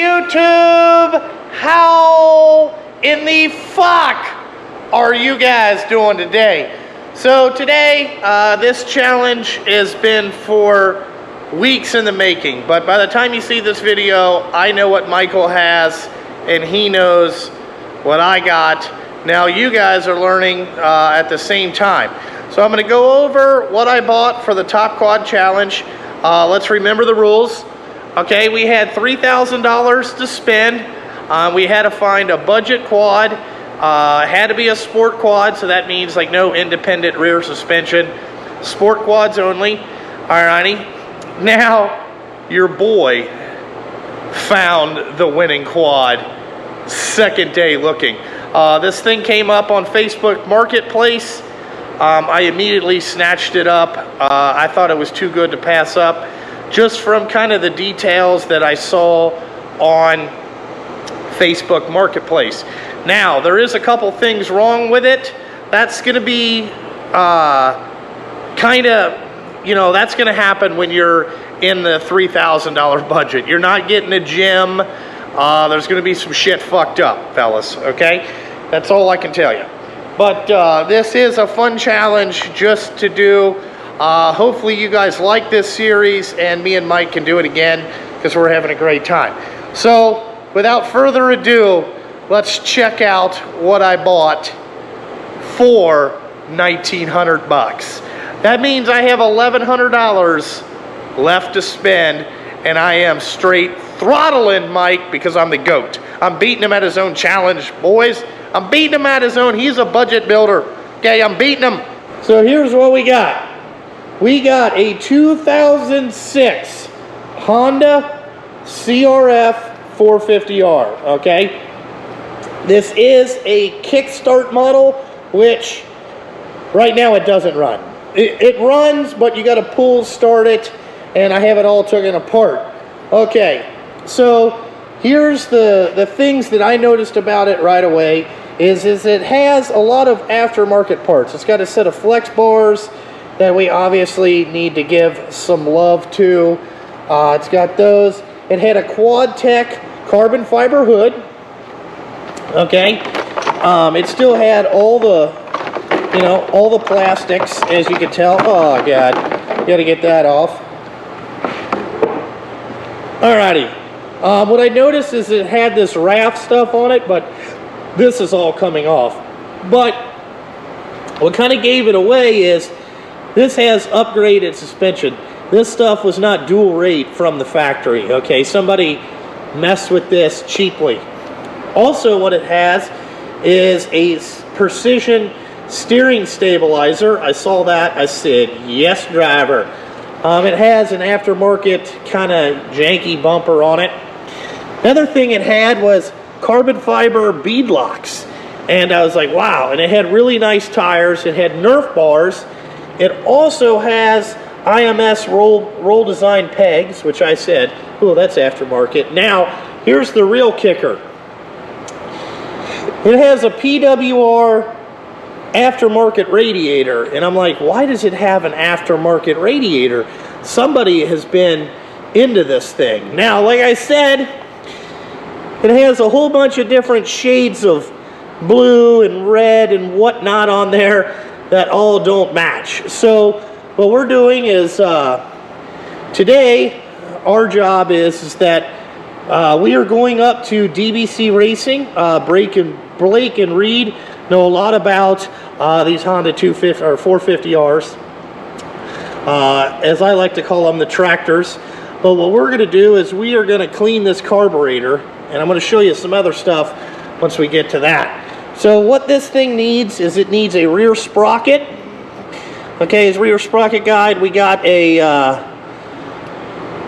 YouTube! How in the fuck are you guys doing today? So today, this challenge has been for weeks in the making, but by the time you see this video, I know what Michael has, and he knows what I got. Now you guys are learning at the same time. So I'm gonna go over what I bought for the Top Quad Challenge. Let's remember the rules. Okay, we had $3,000 to spend. We had to find a budget quad. Had to be a sport quad, so that means like no independent rear suspension. Sport quads only. Alrighty. Now, your boy found the winning quad. Second day looking. This thing came up on Facebook Marketplace. I immediately snatched it up. I thought it was too good to pass up, just from kind of the details that I saw on Facebook Marketplace. Now, there is a couple things wrong with it. That's going to be kind of, you know, that's going to happen when you're in the $3,000 budget. You're not getting a gym. There's going to be some shit fucked up, fellas, okay? That's all I can tell you. But this is a fun challenge just to do. Hopefully you guys like this series, and me and Mike can do it again because we're having a great time. So without further ado, let's check out what I bought for 1,900 bucks. That means I have $1,100 left to spend, and I am straight throttling Mike because I'm the GOAT. I'm beating him at his own challenge, boys. I'm beating him at his own. He's a budget builder. Okay, I'm beating him. So here's what we got. We got a 2006 Honda CRF450R, okay? This is a kickstart model, which right now it doesn't run. It runs, but you got to pull start it, and I have it all taken apart. Okay, so here's the things that I noticed about it right away is it has a lot of aftermarket parts. It's got a set of flex bars that we obviously need to give some love to. It's got those. It had a Quad Tech carbon fiber hood. Okay, it still had all the, you know, all the plastics, as you can tell. Oh God, gotta get that off. Alrighty. What I noticed is it had this raft stuff on it, but this is all coming off. But what kind of gave it away is this has upgraded suspension. This stuff was not dual rate from the factory. Okay, somebody messed with this cheaply. Also, what it has is a precision steering stabilizer. I saw that. I said, yes, driver. It has an aftermarket kind of janky bumper on it. Another thing it had was carbon fiber bead locks. And I was like, wow. And it had really nice tires. It had Nerf bars. It also has IMS roll design pegs, which I said, oh, that's aftermarket. Now, here's the real kicker. It has a PWR aftermarket radiator, and I'm like, why does it have an aftermarket radiator? Somebody has been into this thing. Now, like I said, it has a whole bunch of different shades of blue and red and whatnot on there that all don't match. So what we're doing is today our job is that we are going up to DBC Racing. Blake and Reed know a lot about these Honda 250 or 450Rs, as I like to call them, the tractors. But what we're going to do is we are going to clean this carburetor, and I'm going to show you some other stuff once we get to that. So what this thing needs is it needs a rear sprocket. Okay, as rear sprocket guide, we got an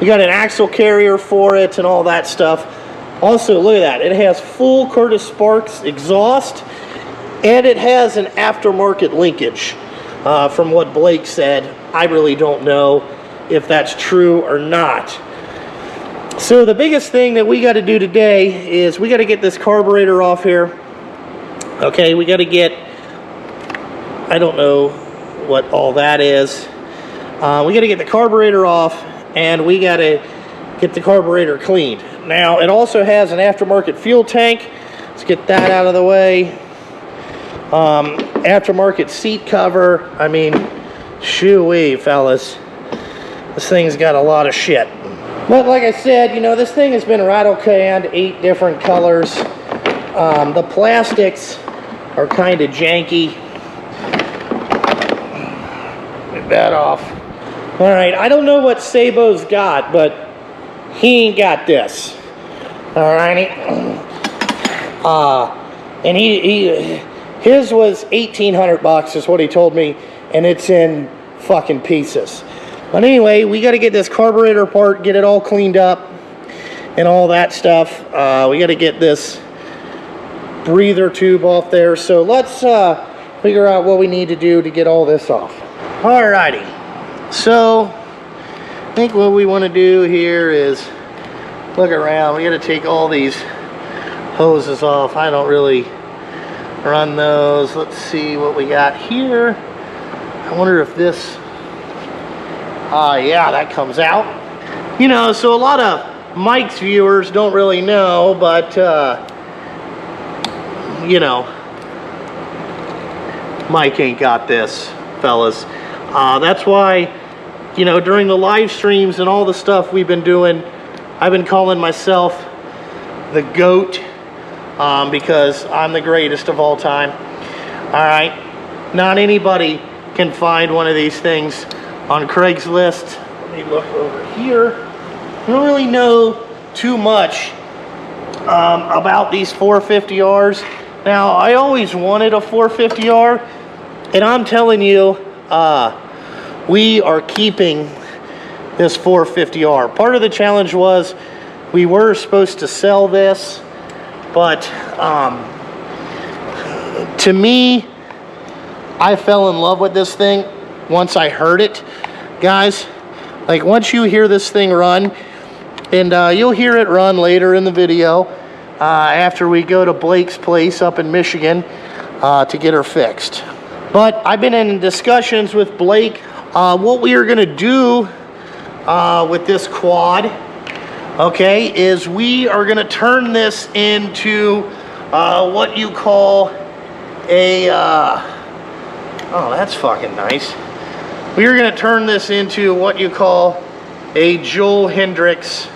axle carrier for it and all that stuff. Also, look at that. It has full Curtis Sparks exhaust, and it has an aftermarket linkage. From what Blake said, I really don't know if that's true or not. So the biggest thing that we got to do today is we got to get this carburetor off here. Okay, we got to get, I don't know what all that is. We got to get the carburetor off, and we got to get the carburetor cleaned. Now, it also has an aftermarket fuel tank. Let's get that out of the way. Aftermarket seat cover. I mean, shoo-wee, fellas. This thing's got a lot of shit. But like I said, you know, this thing has been rattle canned 8 different colors. The plastics are kind of janky. Get that off. All right, I don't know what Sabo's got, but he ain't got this. All righty. And his was 1,800 bucks is what he told me, and it's in fucking pieces. But anyway, we got to get this carburetor part, get it all cleaned up and all that stuff. We got to get this breather tube off there. So let's figure out what we need to do to get all this off. Alrighty. So I think what we want to do here is look around. We got to take all these hoses off. I don't really run those. Let's see what we got here. I wonder if this... yeah, that comes out. You know, so a lot of Mike's viewers don't really know, but, you know, Mike ain't got this, fellas. That's why, you know, during the live streams and all the stuff we've been doing, I've been calling myself the GOAT, because I'm the greatest of all time. All right, not anybody can find one of these things on Craigslist. Let me look over here. I don't really know too much about these 450Rs. Now, I always wanted a 450R, and I'm telling you, we are keeping this 450R. Part of the challenge was we were supposed to sell this, but to me, I fell in love with this thing once I heard it. Guys, like once you hear this thing run, and you'll hear it run later in the video after we go to Blake's place up in Michigan to get her fixed. But I've been in discussions with Blake what we are gonna do with this quad, okay, is we are gonna turn this into what you call a, oh, that's fucking nice. We are gonna turn this into what you call a Joel Hendricks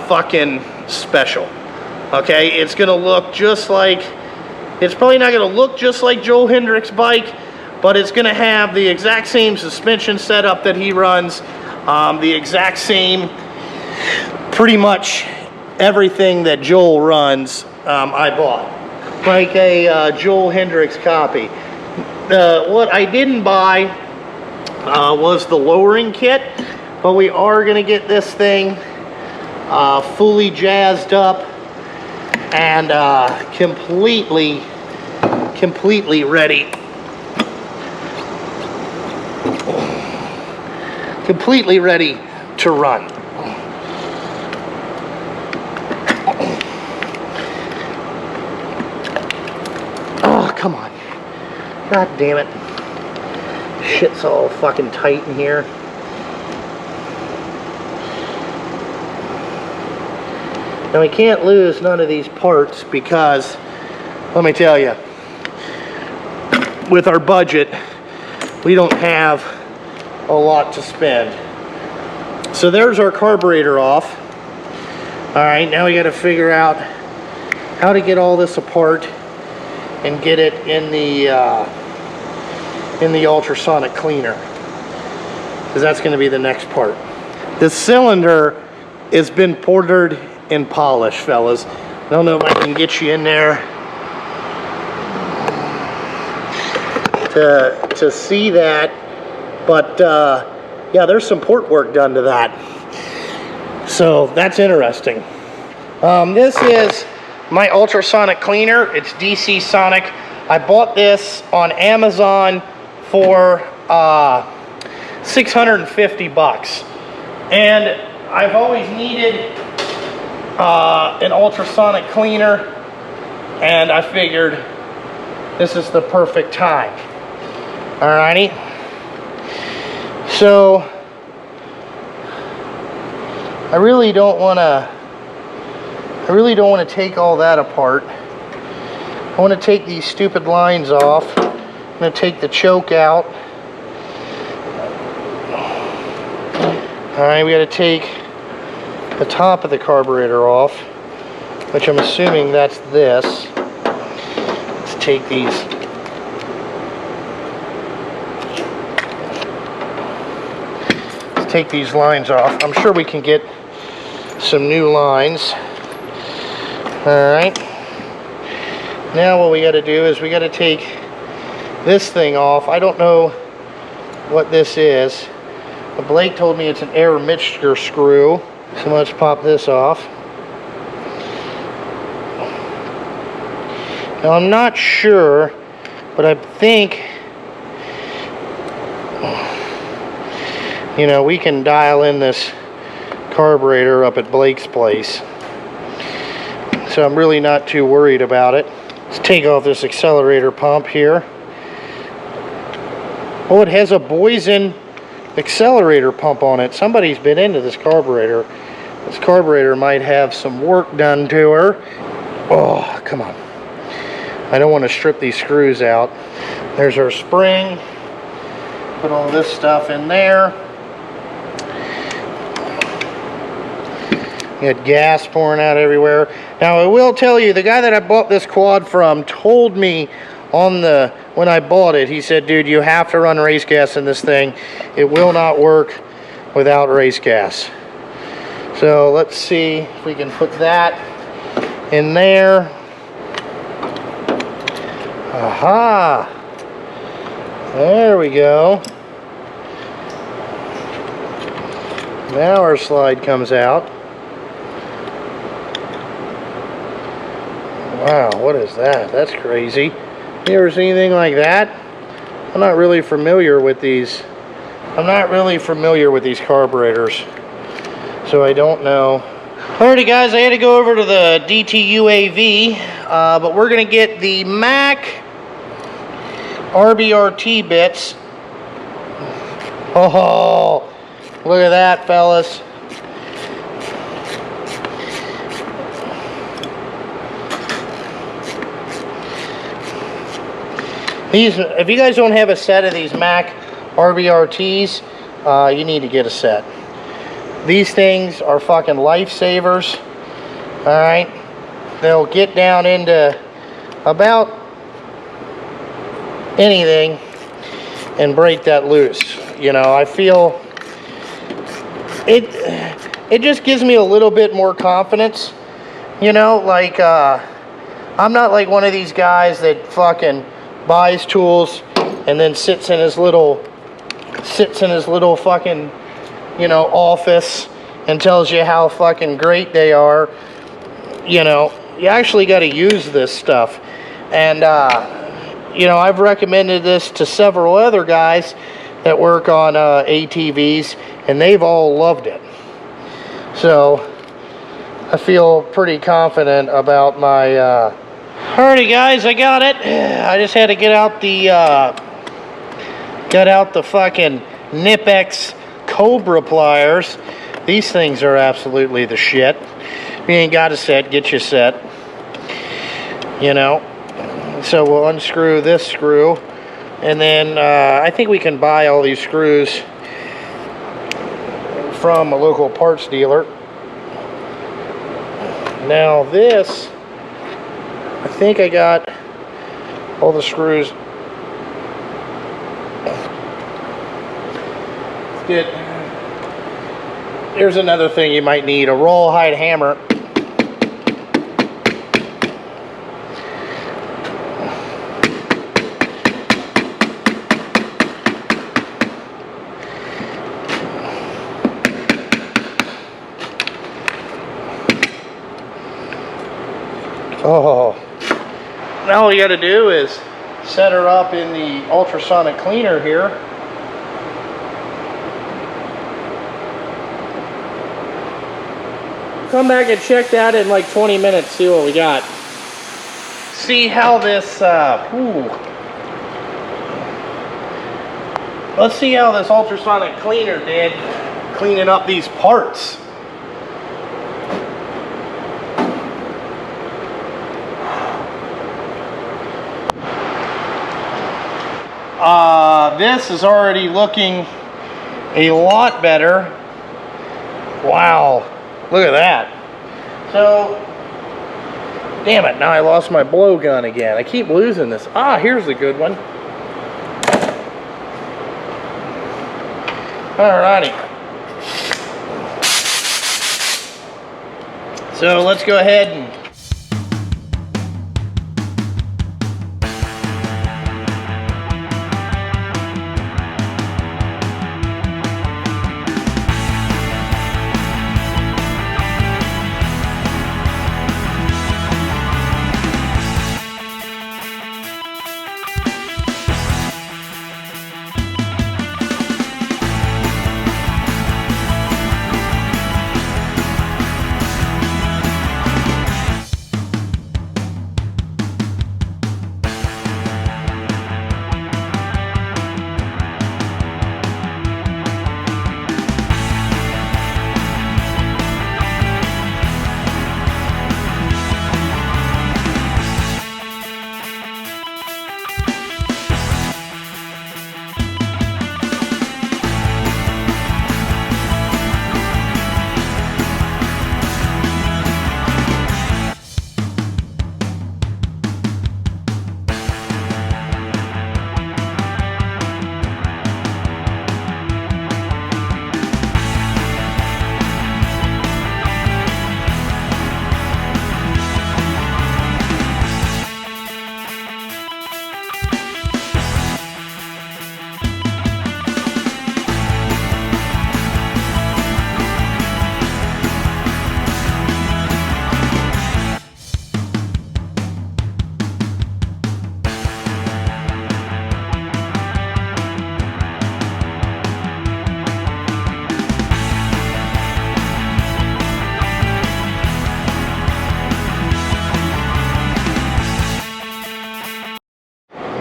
fucking special, okay? It's gonna look just like, it's probably not gonna look just like Joel Hendricks' bike, but it's gonna have the exact same suspension setup that he runs, the exact same, pretty much everything that Joel runs, I bought. Like a Joel Hendricks copy. What I didn't buy was the lowering kit, but we are gonna get this thing fully jazzed up and completely ready. Completely ready to run. Oh, come on. God damn it. Shit's all fucking tight in here. Now we can't lose none of these parts because, let me tell you, with our budget, we don't have a lot to spend. So there's our carburetor off. All right, now we got to figure out how to get all this apart and get it in the ultrasonic cleaner, because that's going to be the next part. The cylinder has been portered and polished, fellas. I don't know if I can get you in there to see that, but yeah, there's some port work done to that, so that's interesting. This is my ultrasonic cleaner. It's DC Sonic. I bought this on Amazon for 650 bucks, and I've always needed an ultrasonic cleaner, and I figured this is the perfect time. Alrighty, so I really don't want to take all that apart. I want to take these stupid lines off. I'm going to take the choke out. Alright, we got to take the top of the carburetor off, which I'm assuming that's this. Let's take these. Let's take these lines off. I'm sure we can get some new lines. Alright. Now what we got to do is we got to take this thing off. I don't know what this is, but Blake told me it's an air mixture screw. So let's pop this off. Now I'm not sure, but I think, you know, we can dial in this carburetor up at Blake's place. So I'm really not too worried about it. Let's take off this accelerator pump here. Oh, it has a Boysen accelerator pump on it. Somebody's been into this carburetor. This carburetor might have some work done to her. Oh, come on. I don't want to strip these screws out. There's our spring. Put all this stuff in there. You got gas pouring out everywhere. Now I will tell you, the guy that I bought this quad from told me when I bought it, he said, dude, you have to run race gas in this thing. It will not work without race gas. So let's see if we can put that in there. Aha! There we go. Now our slide comes out. Wow, what is that? That's crazy. You ever seen anything like that? I'm not really familiar with these. I'm not really familiar with these carburetors, so I don't know. Alrighty guys, I had to go over to the DTUAV, but we're gonna get the Mac RBRT bits. Oh, look at that, fellas. These, if you guys don't have a set of these Mac RBRTs, you need to get a set. These things are fucking lifesavers. Alright, they'll get down into about anything and break that loose. You know, I feel it just gives me a little bit more confidence. You know, like I'm not like one of these guys that fucking buys tools and then sits in his little fucking, you know, office and tells you how fucking great they are. You know, you actually got to use this stuff. And you know, I've recommended this to several other guys that work on ATVs, and they've all loved it. So I feel pretty confident about my alrighty guys, I got it. I just had to get out the fucking Nipex Cobra pliers. These things are absolutely the shit. If you ain't got a set, get your set. You know. So we'll unscrew this screw, and then I think we can buy all these screws from a local parts dealer. Now this, I think I got all the screws. Here's another thing you might need, a rawhide hammer. Oh, now all you got to do is set her up in the ultrasonic cleaner here. Come back and check that in like 20 minutes, see what we got. See how this, let's see how this ultrasonic cleaner did cleaning up these parts. This is already looking a lot better. Wow, look at that. So, damn it, now I lost my blowgun again. I keep losing this. Ah, here's a good one. Alrighty. So let's go ahead and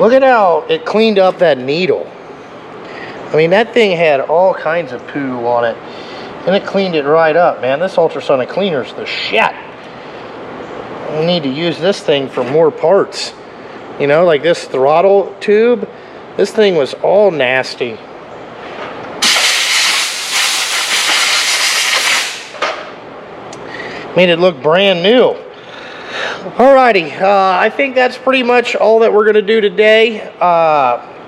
look at how it cleaned up that needle. I mean, that thing had all kinds of poo on it, and it cleaned it right up, man. This ultrasonic cleaner's the shit. We need to use this thing for more parts. You know, like this throttle tube. This thing was all nasty. Made it look brand new. Alrighty, I think that's pretty much all that we're going to do today.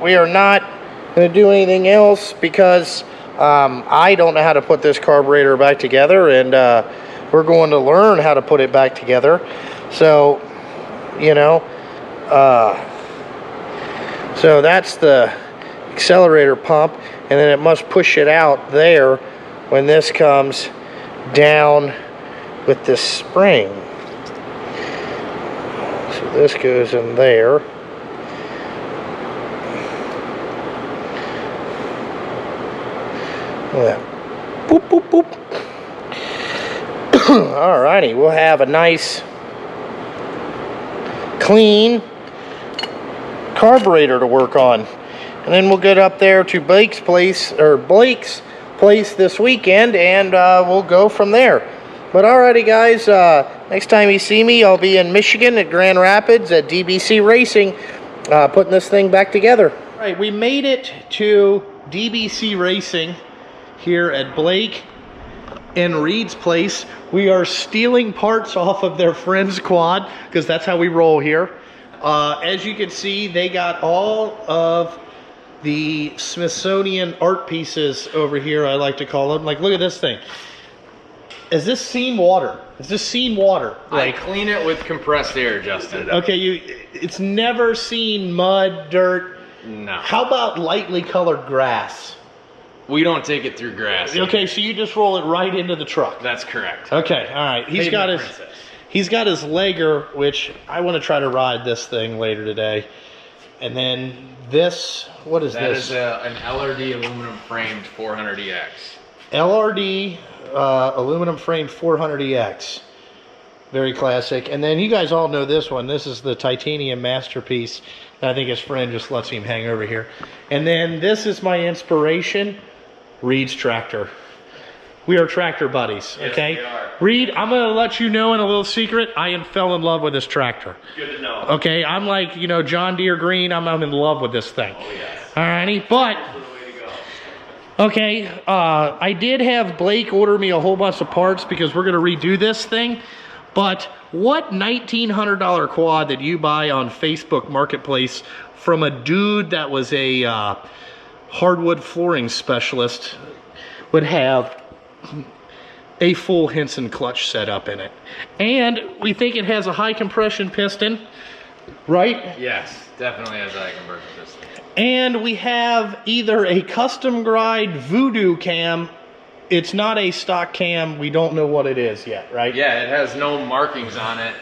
We are not going to do anything else because I don't know how to put this carburetor back together, and we're going to learn how to put it back together. So, you know, so that's the accelerator pump, and then it must push it out there when this comes down with this spring. So this goes in there. Look at that. Boop, boop, boop. Alrighty, we'll have a nice, clean carburetor to work on. And then we'll get up there to Blake's place this weekend, and we'll go from there. But alrighty, guys, next time you see me, I'll be in Michigan at Grand Rapids at DBC Racing, putting this thing back together. All right, we made it to DBC Racing here at Blake and Reed's place. We are stealing parts off of their friend's quad, because that's how we roll here. As you can see, they got all of the Smithsonian art pieces over here, I like to call them. Like, look at this thing. Has this seen water? Has this seen water? Like, I clean it with compressed air, Justin. Okay, it's never seen mud, dirt. No. How about lightly colored grass? We don't take it through grass. Okay, so you just roll it right into the truck. That's correct. Okay, all right. He's got his Legger, which I want to try to ride this thing later today. And then this, what is this? That is an LRD aluminum framed 400EX. LRD aluminum framed 400EX. Very classic. And then you guys all know this one. This is the titanium masterpiece. I think his friend just lets him hang over here. And then this is my inspiration, Reed's tractor. We are tractor buddies, okay? Yes, we are. Reed, I'm going to let you know in a little secret, I fell in love with this tractor. Good to know. Okay, I'm like, you know, John Deere green, I'm in love with this thing. Oh, yes. Alrighty, but okay, I did have Blake order me a whole bunch of parts because we're gonna redo this thing. But what $1,900 quad did you buy on Facebook Marketplace from a dude that was a hardwood flooring specialist would have a full Henson clutch setup in it? And we think it has a high compression piston, right? Yes, definitely has a high compression piston. And we have either a custom grind voodoo cam. It's not a stock cam. We don't know what it is yet, right? Yeah, it has no markings on it.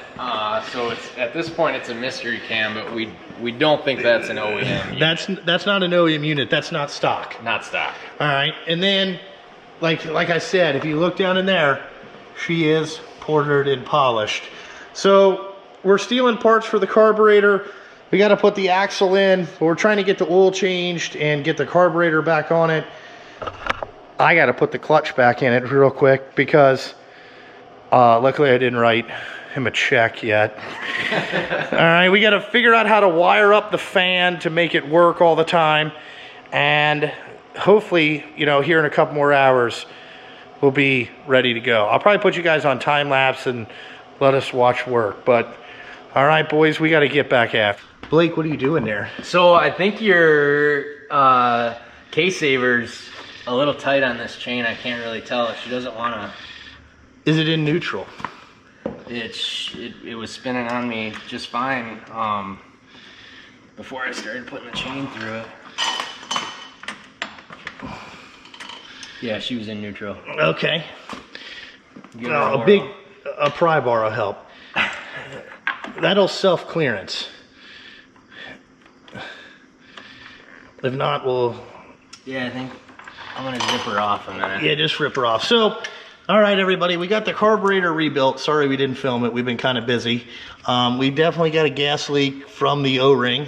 So it's at this point it's a mystery cam, but we don't think that's an OEM unit. That's not an OEM unit. That's not stock. Not stock. All right. And then like I said, if you look down in there, she is portered and polished. So we're stealing parts for the carburetor. We got to put the axle in. We're trying to get the oil changed and get the carburetor back on it. I got to put the clutch back in it real quick because luckily I didn't write him a check yet. All right, we got to figure out how to wire up the fan to make it work all the time. And hopefully, you know, here in a couple more hours, we'll be ready to go. I'll probably put you guys on time lapse and let us watch work. But all right, boys, we got to get back after. Blake, what are you doing there? So I think your case saver's a little tight on this chain. I can't really tell if she doesn't want to. Is it in neutral? It was spinning on me just fine before I started putting the chain through it. Yeah, she was in neutral. Okay. A pry bar will help. That'll self-clearance. If not, we'll... Yeah, I think I'm gonna zip her off a minute. Yeah, just rip her off. So, all right, everybody, we got the carburetor rebuilt. Sorry we didn't film it. We've been kind of busy. We definitely got a gas leak from the O-ring.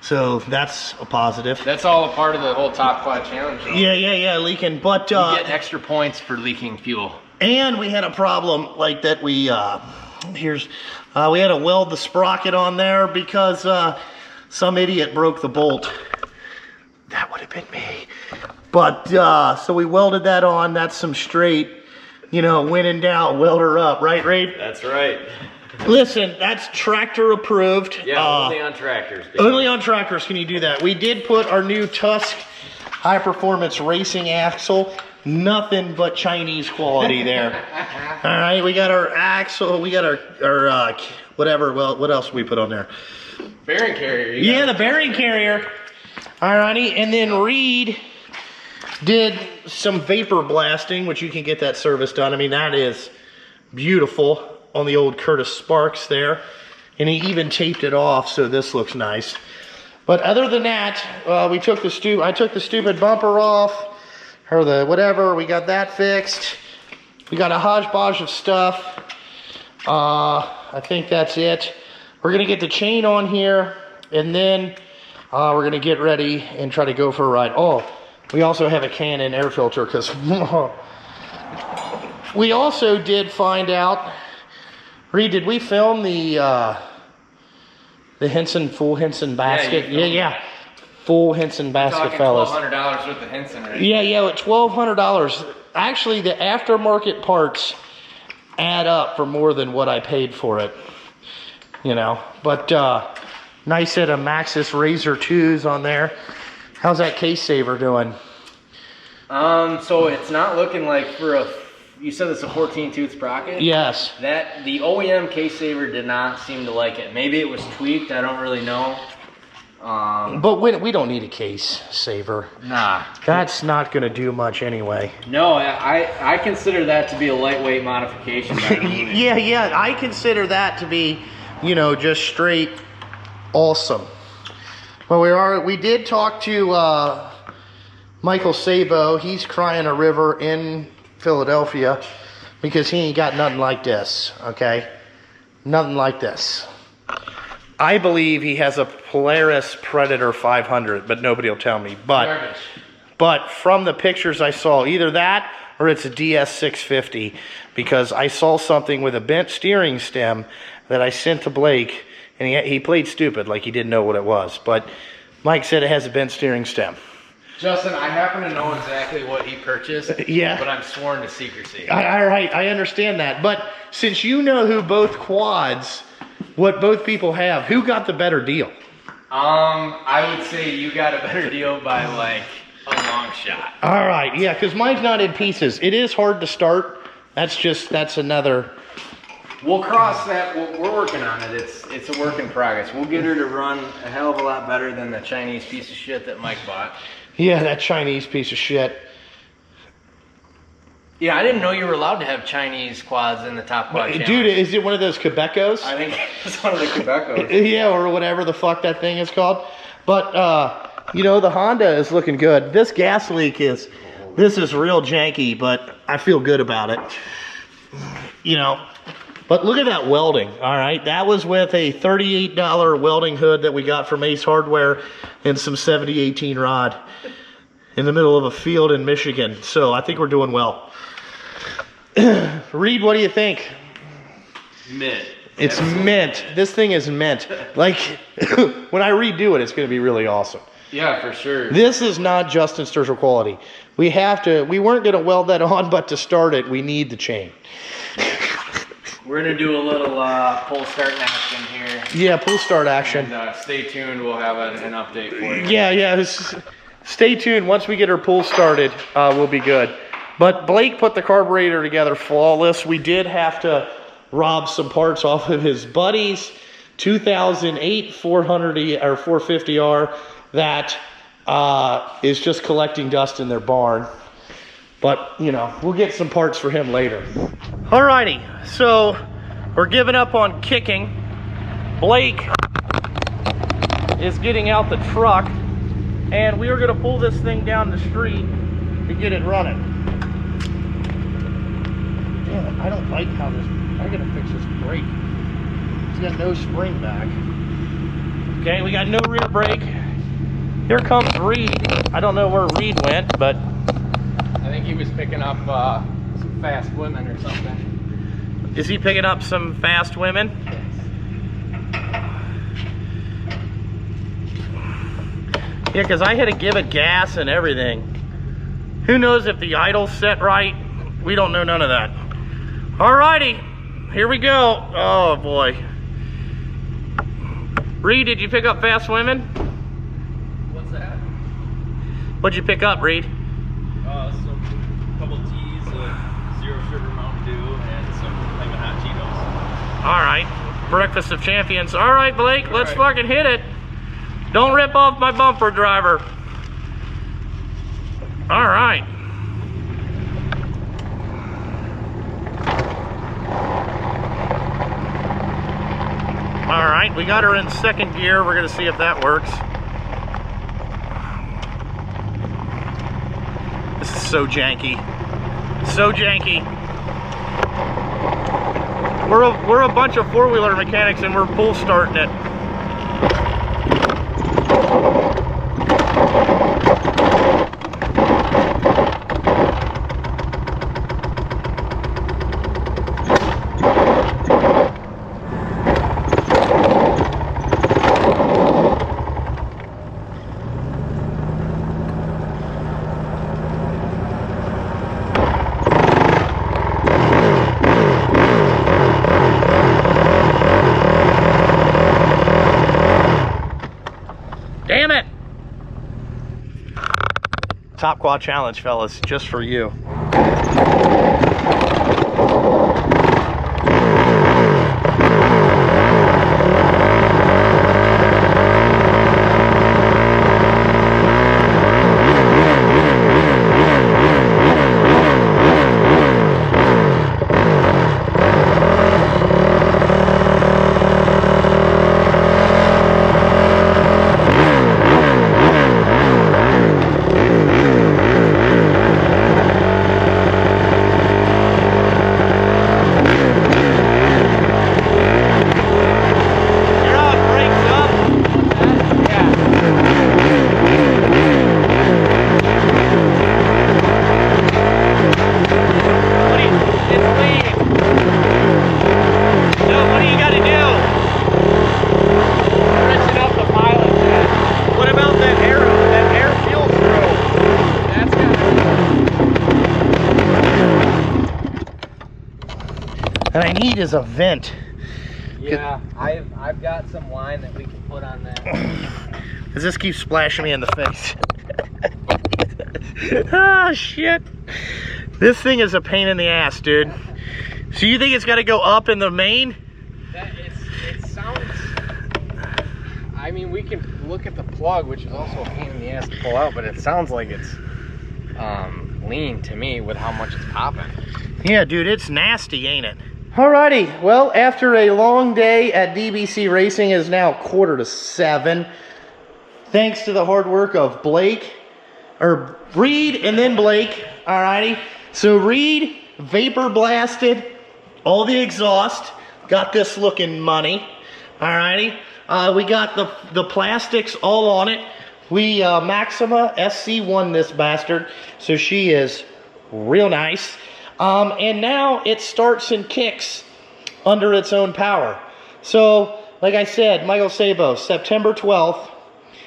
So that's a positive. That's all a part of the whole top quad challenge, though. Yeah, leaking. But you get extra points for leaking fuel. And we had a problem like that. We had to weld the sprocket on there because some idiot broke the bolt. That would have been me. But so we welded that on. That's some straight, you know, when in doubt, weld her up, right, Ray? That's right. Listen, that's tractor approved. Yeah, only on tractors. Baby. Only on tractors can you do that. We did put our new Tusk high performance racing axle. Nothing but Chinese quality there. All right, we got our axle. We got our whatever. Well, what else we put on there? Bearing carrier. Yeah, the bearing carrier. All righty, and then Reed did some vapor blasting, which you can get that service done. I mean, that is beautiful on the old Curtis Sparks there. And he even taped it off, so this looks nice. But other than that, I took the stupid bumper off, or the whatever, we got that fixed. We got a hodgepodge of stuff. I think that's it. We're gonna get the chain on here, and then we're gonna get ready and try to go for a ride. Oh, we also have a Canon air filter, because we also did find out, Reed, did we film the Henson, full Henson basket? Yeah. Full Henson basket, fellas. $1,200 worth of Henson, right? Yeah, $1,200. Actually, the aftermarket parts add up for more than what I paid for it, you know. But nice set of Maxxis Razor 2s on there. How's that case saver doing? So it's not looking like you said it's a 14 tooth sprocket? Yes. The OEM case saver did not seem to like it. Maybe it was tweaked, I don't really know. But we don't need a case saver. Nah. That's not going to do much anyway. No, I consider that to be a lightweight modification. Yeah, I consider that to be, you know, just straight awesome. Well, we did talk to Michael Sabo. He's crying a river in Philadelphia because he ain't got nothing like this, okay? Nothing like this. I believe he has a Polaris Predator 500, but nobody will tell me. But from the pictures I saw, either that or it's a DS650, because I saw something with a bent steering stem that I sent to Blake, and he played stupid, like he didn't know what it was. But Mike said it has a bent steering stem. Justin, I happen to know exactly what he purchased, Yeah. but I'm sworn to secrecy. All right, I understand that. But since you know who both quads, what both people have, who got the better deal? I would say you got a better deal by like a long shot. All right, yeah, because mine's not in pieces. It is hard to start. That's another. We'll cross that. We're working on it. It's a work in progress. We'll get her to run a hell of a lot better than the Chinese piece of shit that Mike bought. Yeah, that Chinese piece of shit. Yeah, I didn't know you were allowed to have Chinese quads in the Top Quad Challenge. Dude, is it one of those Quebecos? I think it's one of the Quebecos. Yeah, or whatever the fuck that thing is called. But, you know, the Honda is looking good. This gas leak this is real janky, but I feel good about it. You know, but look at that welding, all right? That was with a $38 welding hood that we got from Ace Hardware and some 7018 rod in the middle of a field in Michigan. So I think we're doing well. Reed, what do you think? Mint. It's Absolutely. mint. This thing is mint. Like, when I redo it, it's going to be really awesome. Yeah, for sure. This is not Justin Sturgill quality. We weren't going to weld that on, but to start it, we need the chain. We're going to do a little pull start action here. Yeah, pull start action. And stay tuned. We'll have an update for you. Yeah. Stay tuned. Once we get our pull started, we'll be good. But Blake put the carburetor together flawless. We did have to rob some parts off of his buddy's 2008 450R that is just collecting dust in their barn. But, you know, we'll get some parts for him later. Alrighty, so we're giving up on kicking. Blake is getting out the truck, and we are going to pull this thing down the street to get it running. Damn it, I don't like how this, I gotta fix this brake. It's got no spring back. Okay, we got no rear brake. Here comes Reed. I don't know where Reed went, but I think he was picking up some fast women or something. is he picking up some fast women? Yeah, because I had to give it gas and everything. Who knows if the idle's set right? We don't know none of that. Alrighty, here we go. Oh boy. Reed, did you pick up fast women? What's that? What'd you pick up, Reed? Some couple teas of zero sugar Mountain Dew and some Flamin' Hot Cheetos. Alright, breakfast of champions. Alright, Blake, let's Alright. fucking hit it. Don't rip off my bumper, driver. Alright. Alright, we got her in second gear. We're going to see if that works. This is so janky. So janky. We're a bunch of four-wheeler mechanics and we're pull starting it. Damn it! Top Quad Challenge, fellas, just for you. And I need is a vent. Yeah, I've got some line that we can put on that. Cause this keeps splashing me in the face. Ah, shit. This thing is a pain in the ass, dude. So you think it's got to go up in the main? It sounds. I mean, we can look at the plug, which is also a pain in the ass to pull out, but it sounds like it's lean to me with how much it's popping. Yeah, dude, it's nasty, ain't it? Alrighty, well, after a long day at DBC Racing, it is now 6:45. Thanks to the hard work of Reed and then Blake. Alrighty, so Reed vapor blasted all the exhaust, got this looking money. Alrighty, we got the plastics all on it. We Maxima SC1 this bastard, so she is real nice. And now it starts and kicks under its own power. So, like I said, Michael Sabo, September 12th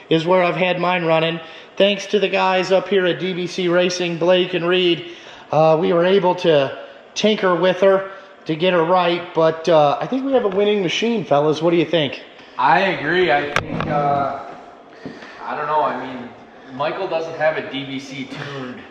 is where I've had mine running. Thanks to the guys up here at DBC Racing, Blake and Reed, we were able to tinker with her to get her right. But I think we have a winning machine, fellas. What do you think? I agree. I think, I don't know. I mean, Michael doesn't have a DBC tuned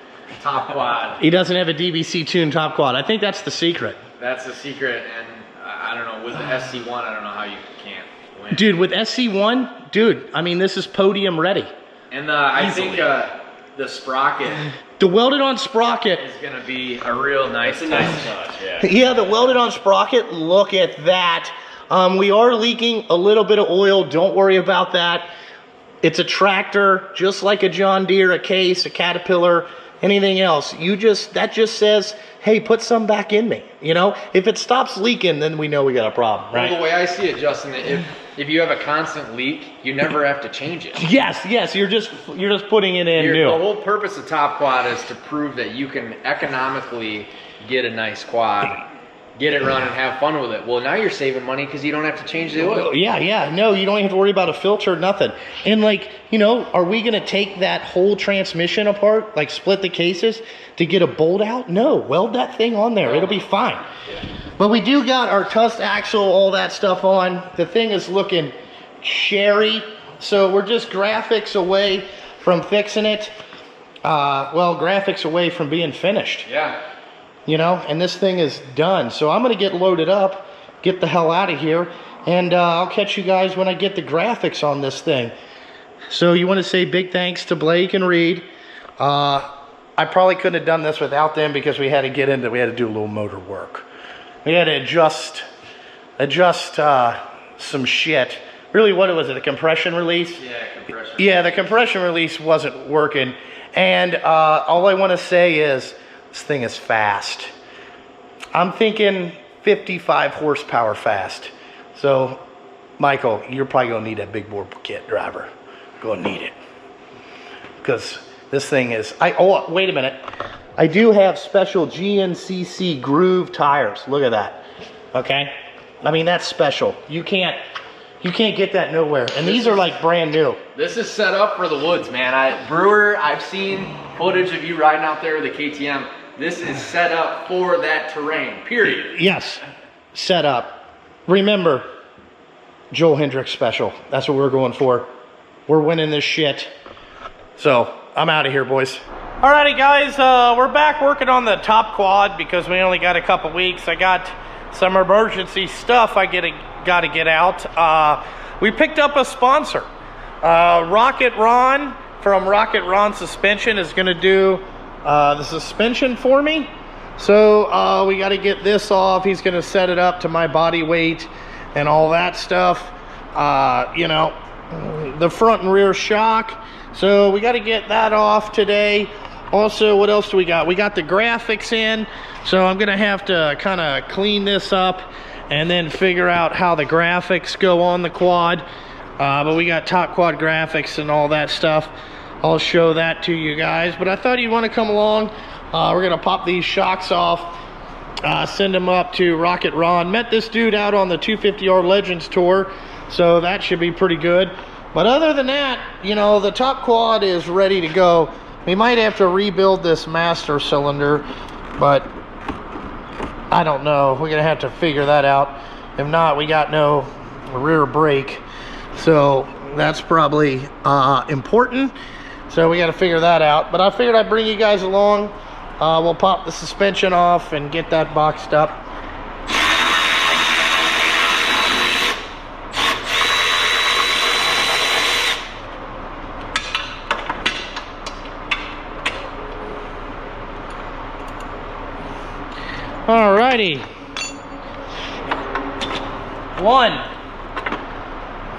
top quad. He doesn't have a DBC tuned top quad. I think that's the secret. That's the secret, and I don't know, with the SC1, I don't know how you can't win. Dude, with SC1, dude, I mean, this is podium ready. And I think the Sprocket The welded on Sprocket is going to be a real nice touch. Yeah. Yeah, the welded on Sprocket, look at that. We are leaking a little bit of oil. Don't worry about that. It's a tractor, just like a John Deere, a Case, a Caterpillar, anything else. That just says, hey, put some back in me. You know, if it stops leaking, then we know we got a problem, right? Well, the way I see it, Justin, if you have a constant leak, you never have to change it. Yes, you're just putting it in new. The whole purpose of Top Quad is to prove that you can economically get a nice quad, get it running, have fun with it. Well, now you're saving money because you don't have to change the oil. Yeah. No, you don't have to worry about a filter, nothing. And like, you know, are we going to take that whole transmission apart, like split the cases to get a bolt out? No, weld that thing on there. It'll be fine. Yeah. But we do got our Tusk axle, all that stuff on. The thing is looking cherry. So we're just graphics away from fixing it. Well, graphics away from being finished. Yeah. You know, and this thing is done. So I'm going to get loaded up, get the hell out of here, and I'll catch you guys when I get the graphics on this thing. So you want to say big thanks to Blake and Reed. I probably couldn't have done this without them because we had to do a little motor work. We had to adjust some shit. Really, what was it, a compression release? Yeah, compression. Yeah, the compression release wasn't working. And all I want to say is, this thing is fast. I'm thinking 55 horsepower fast. So, Michael, you're probably going to need a big bore kit driver. Going to need it. Because this thing is... Oh, wait a minute. I do have special GNCC groove tires. Look at that. Okay? I mean, that's special. You can't get that nowhere. And these are like brand new. This is set up for the woods, man. Brewer, I've seen footage of you riding out there with a KTM. This is set up for that terrain, period. Yes, set up. Remember, Joel Hendricks special. That's what we're going for. We're winning this shit. So, I'm out of here, boys. Alrighty, guys, we're back working on the top quad because we only got a couple weeks. I got some emergency stuff I got to get out. We picked up a sponsor. Rocket Ron from Rocket Ron Suspension is going to do the suspension for me. So we got to get this off. He's going to set it up to my body weight and all that stuff. You know, the front and rear shock. So we got to get that off today. Also, what else do we got? We got the graphics in. So I'm going to have to kind of clean this up and then figure out how the graphics go on the quad. But we got top quad graphics and all that stuff. I'll show that to you guys. But I thought you'd want to come along. We're going to pop these shocks off. Send them up to Rocket Ron. Met this dude out on the 250R Legends Tour. So that should be pretty good. But other than that, you know, the top quad is ready to go. We might have to rebuild this master cylinder. But I don't know. We're gonna have to figure that out. If not, we got no rear brake, so that's probably important. So we got to figure that out. But I figured I'd bring you guys along. We'll pop the suspension off and get that boxed up. Alrighty. One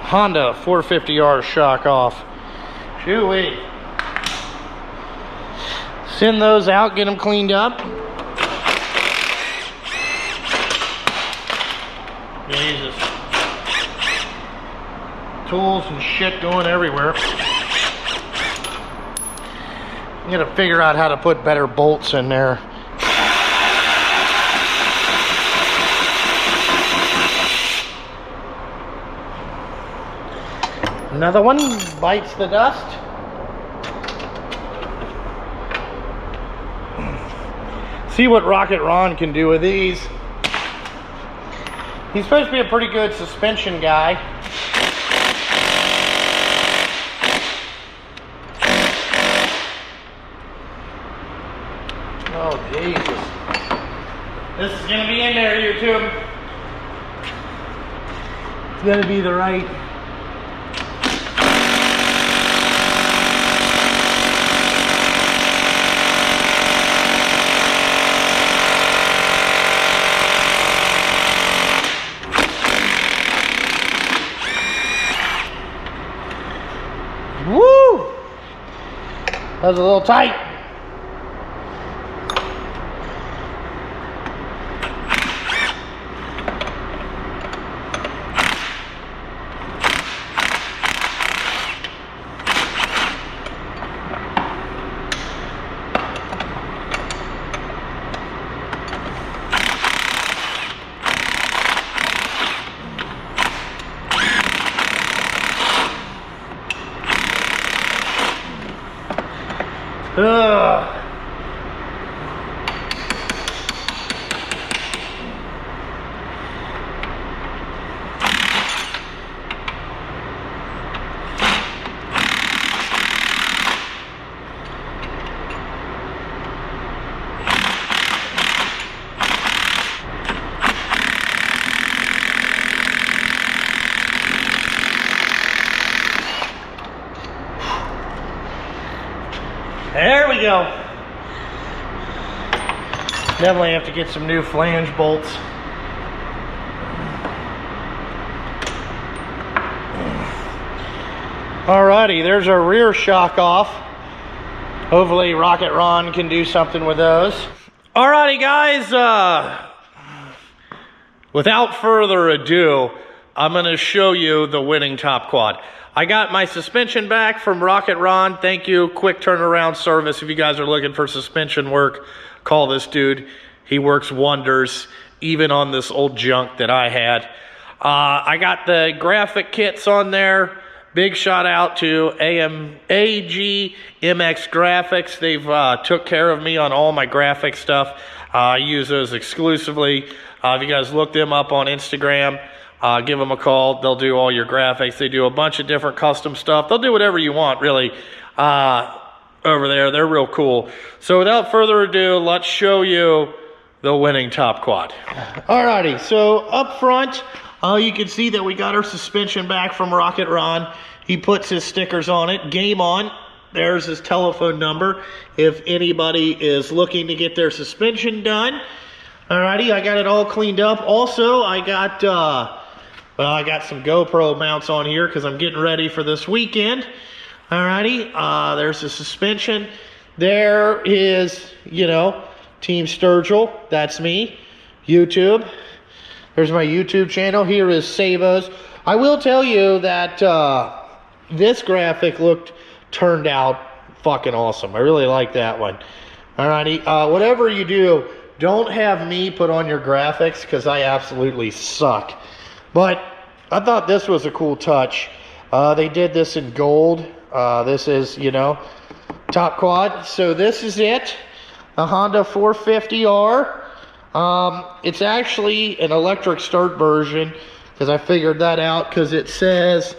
Honda 450R shock off. Shoo-wee. Send those out, get them cleaned up. Jesus. Tools and shit going everywhere. I'm gonna figure out how to put better bolts in there. Another one bites the dust. See what Rocket Ron can do with these. He's supposed to be a pretty good suspension guy. Oh, Jesus. This is going to be in there, YouTube. It's going to be the right... Woo! That was a little tight. Ugh. There we go. Definitely have to get some new flange bolts. Alrighty, there's our rear shock off. Hopefully Rocket Ron can do something with those. Alrighty guys, without further ado, I'm gonna show you the winning top quad. I got my suspension back from Rocket Ron. Thank you. Quick turnaround service. If you guys are looking for suspension work, call this dude. He works wonders, even on this old junk that I had. I got the graphic kits on there. Big shout out to AG MX Graphics. They've took care of me on all my graphic stuff. I use those exclusively. If you guys look them up on Instagram, give them a call. They'll do all your graphics. They do a bunch of different custom stuff. They'll do whatever you want, really, over there. They're real cool. So without further ado, let's show you the winning top quad. Alrighty, so up front, you can see that we got our suspension back from Rocket Ron. He puts his stickers on it. Game on. There's his telephone number if anybody is looking to get their suspension done. Alrighty, I got it all cleaned up. Also, I got some GoPro mounts on here because I'm getting ready for this weekend. Alrighty, there's the suspension. There is, you know, Team Sturgill. That's me. YouTube. There's my YouTube channel. Here is Sabo's. I will tell you that this graphic turned out fucking awesome. I really like that one. Alrighty, whatever you do, don't have me put on your graphics because I absolutely suck. But I thought this was a cool touch. They did this in gold. This is, you know, top quad. So this is it. The Honda 450R. It's actually an electric start version, because I figured that out, because it says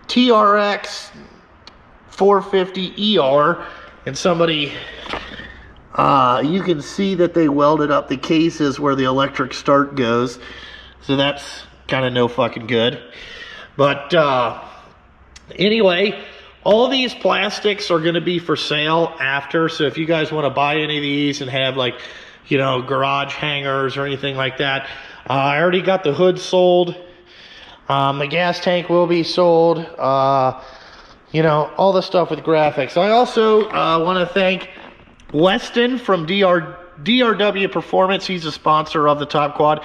TRX450ER, and somebody, you can see that they welded up the cases where the electric start goes, so that's kind of no fucking good. But anyway, all these plastics are going to be for sale after, so if you guys want to buy any of these and have, like, you know, garage hangers or anything like that, I already got the hood sold. The gas tank will be sold. You know, all the stuff with graphics. I also want to thank Weston from DRW Performance. He's a sponsor of the Top Quad.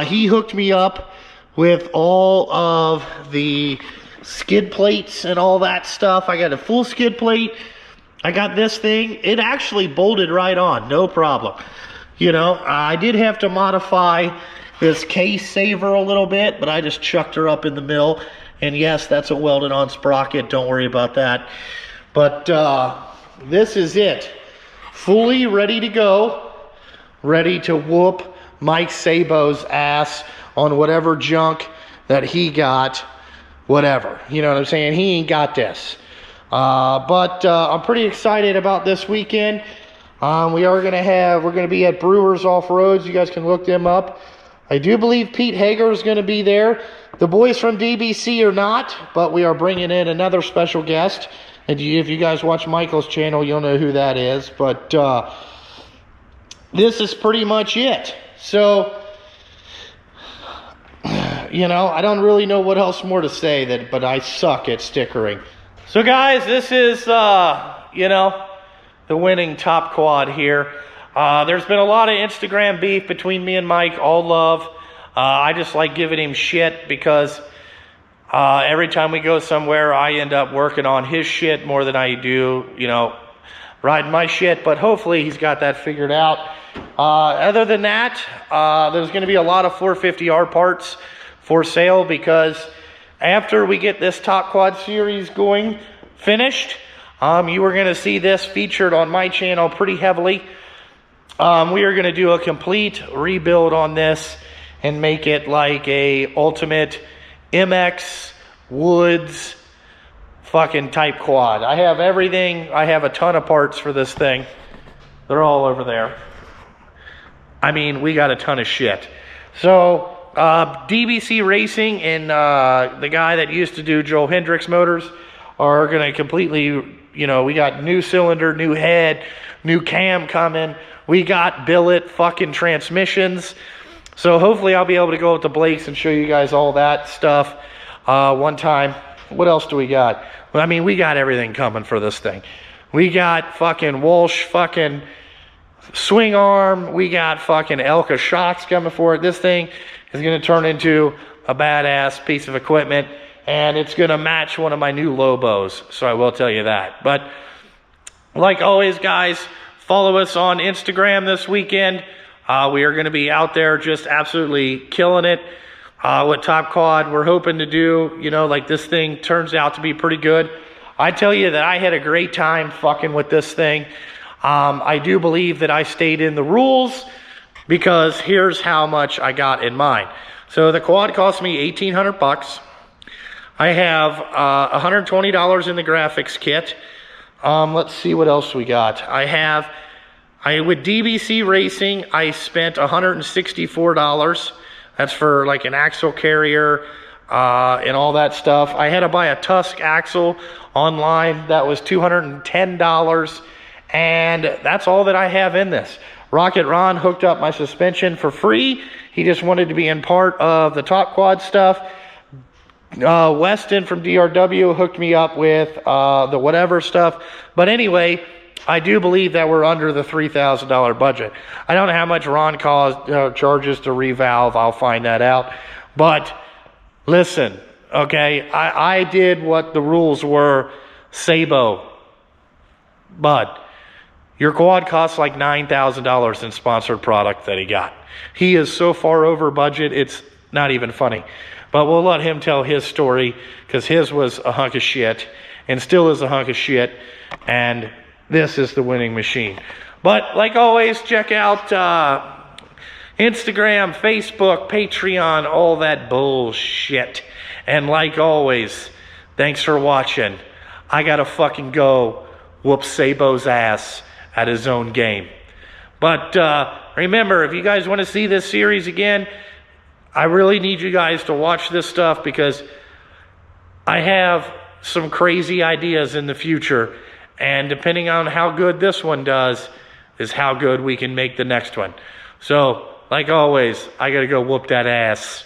He hooked me up with all of the skid plates and all that stuff. I got a full skid plate. I got this thing. It actually bolted right on, no problem. You know, I did have to modify this case saver a little bit, but I just chucked her up in the mill. And yes, that's a welded on sprocket. Don't worry about that. But this is it. Fully ready to go. Ready to whoop Mike Sabo's ass on whatever junk that he got. Whatever. You know what I'm saying? He ain't got this. But I'm pretty excited about this weekend. We're gonna be at Brewers Off-Roads. You guys can look them up. I do believe Pete Hager is gonna be there. The boys from DBC are not, but we are bringing in another special guest. And if you guys watch Michael's channel, you'll know who that is. But this is pretty much it. So, you know, I don't really know what else more to say, but I suck at stickering. So guys, this is, you know, the winning Top Quad here. There's been a lot of Instagram beef between me and Mike, all love. I just like giving him shit because every time we go somewhere, I end up working on his shit more than I do, you know, riding my shit. But hopefully he's got that figured out. Other than that, there's going to be a lot of 450R parts for sale, because after we get this Top Quad series finished, you are going to see this featured on my channel pretty heavily. We are going to do a complete rebuild on this and make it like a ultimate MX Woods fucking type quad. I have everything. I have a ton of parts for this thing. They're all over there. I mean, we got a ton of shit. So DBC Racing and the guy that used to do Joel Hendricks Motors are going to completely, you know, we got new cylinder, new head, new cam coming. We got billet fucking transmissions. So hopefully I'll be able to go with the Blakes and show you guys all that stuff one time. What else do we got? Well, I mean, we got everything coming for this thing. We got fucking Walsh fucking swing arm. We got fucking Elka shocks coming for it. This thing is going to turn into a badass piece of equipment, and it's going to match one of my new Lobos. So I will tell you that. But like always, guys, follow us on Instagram this weekend. We are going to be out there just absolutely killing it with Top Quad. We're hoping to do, you know, like this thing turns out to be pretty good. I tell you that I had a great time fucking with this thing. I do believe that I stayed in the rules, because here's how much I got in mind. So the quad cost me $1,800. I have $120 in the graphics kit. Let's see what else we got. With DBC Racing, I spent $164. That's for like an axle carrier and all that stuff. I had to buy a Tusk axle online. That was $210. And that's all that I have in this. Rocket Ron hooked up my suspension for free. He just wanted to be in part of the Top Quad stuff. Weston from DRW hooked me up with the whatever stuff. But anyway, I do believe that we're under the $3,000 budget. I don't know how much Ron charges to revalve. I'll find that out. But listen, okay, I did what the rules were. Sabo, Bud, your quad costs like $9,000 in sponsored product that he got. He is so far over budget, it's not even funny. But we'll let him tell his story, because his was a hunk of shit and still is a hunk of shit. And this is the winning machine. But like always, check out Instagram, Facebook, Patreon, all that bullshit. And like always, thanks for watching. I gotta fucking go whoop Sabo's ass at his own game. But remember, if you guys want to see this series again, I really need you guys to watch this stuff because I have some crazy ideas in the future. And depending on how good this one does, is how good we can make the next one. So, like always, I gotta go whoop that ass.